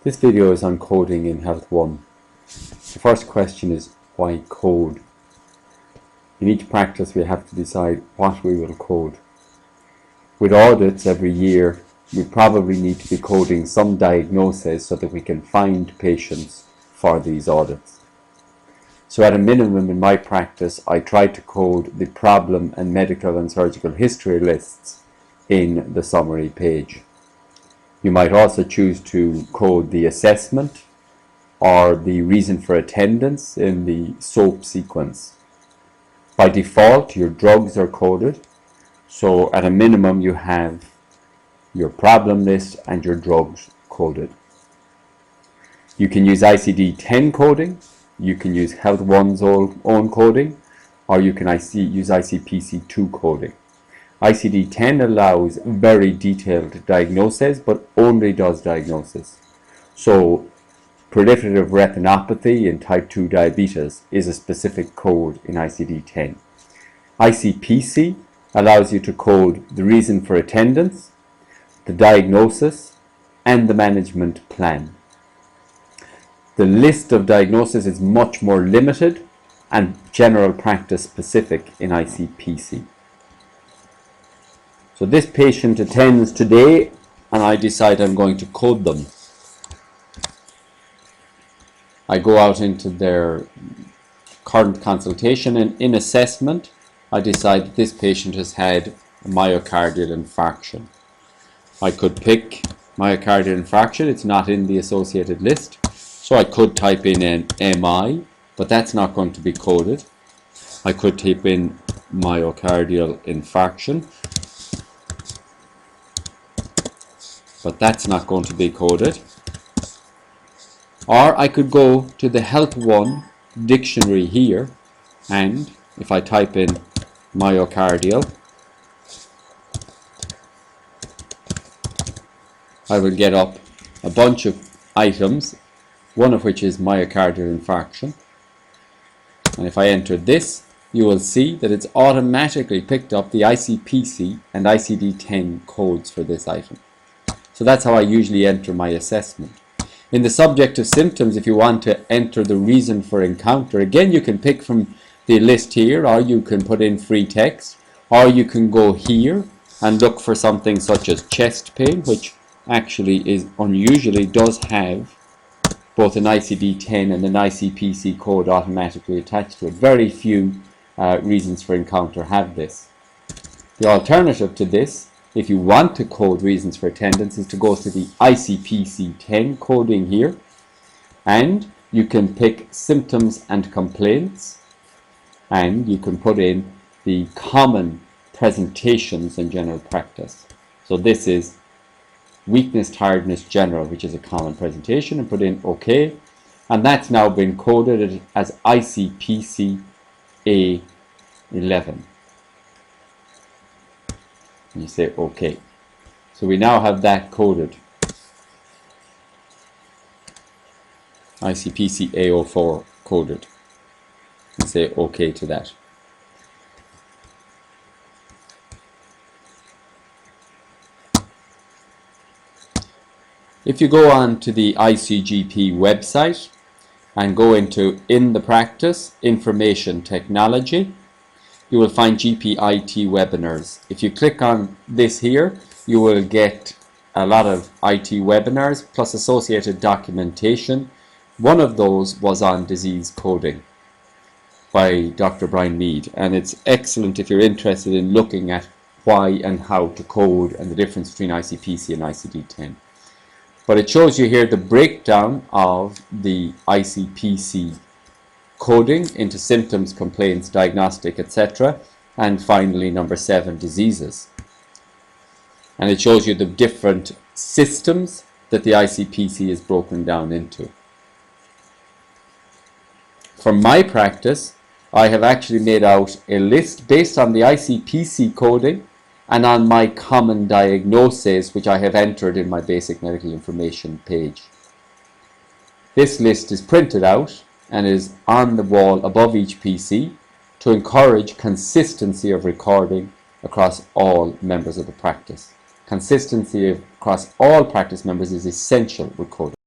This video is on coding in HealthOne. The first question is, why code? In each practice we have to decide what we will code. With audits every year, we probably need to be coding some diagnoses so that we can find patients for these audits. So at a minimum in my practice, I try to code the problem and medical and surgical history lists in the summary page. You might also choose to code the assessment or the reason for attendance in the SOAP sequence. By default, your drugs are coded, so at a minimum you have your problem list and your drugs coded. You can use ICD-10 coding, you can use HealthOne's own coding, or you can use ICPC2 coding. ICD-10 allows very detailed diagnosis, but only does diagnosis. So proliferative retinopathy and type 2 diabetes is a specific code in ICD-10. ICPC allows you to code the reason for attendance, the diagnosis, and the management plan. The list of diagnoses is much more limited and general practice specific in ICPC. So this patient attends today and I decide I'm going to code them. I go out into their current consultation, and in assessment I decide that this patient has had a myocardial infarction. I could pick myocardial infarction, it's not in the associated list, so I could type in an MI, but that's not going to be coded. I could type in myocardial infarction, but that's not going to be coded. Or I could go to the HealthOne dictionary here, and if I type in myocardial, I will get up a bunch of items, one of which is myocardial infarction. And if I enter this, you will see that it's automatically picked up the ICPC and ICD-10 codes for this item. So that's how I usually enter my assessment. In the subjective symptoms, if you want to enter the reason for encounter, again you can pick from the list here, or you can put in free text, or you can go here and look for something such as chest pain, which actually is unusually does have both an ICD-10 and an ICPC code automatically attached to it. Very few reasons for encounter have this. The alternative to this, if you want to code reasons for attendance, is to go to the ICPC-10 coding here, and you can pick symptoms and complaints, and you can put in the common presentations in general practice. So this is weakness, tiredness, general, which is a common presentation, and put in OK, and that's now been coded as ICPC A11. And you say OK. So we now have that coded. ICPC A04 coded. And say OK to that. If you go on to the ICGP website and go into In the Practice, Information Technology, you will find GP-IT webinars. If you click on this here, you will get a lot of IT webinars plus associated documentation. One of those was on disease coding by Dr. Brian Mead, and it's excellent if you're interested in looking at why and how to code and the difference between ICPC and ICD-10. But it shows you here the breakdown of the ICPC coding into symptoms, complaints, diagnostic, etc. And finally, number 7, diseases. And it shows you the different systems that the ICPC is broken down into. For my practice, I have actually made out a list based on the ICPC coding and on my common diagnoses, which I have entered in my basic medical information page. This list is printed out and is on the wall above each PC to encourage consistency of recording across all members of the practice. Consistency across all practice members is essential with coding.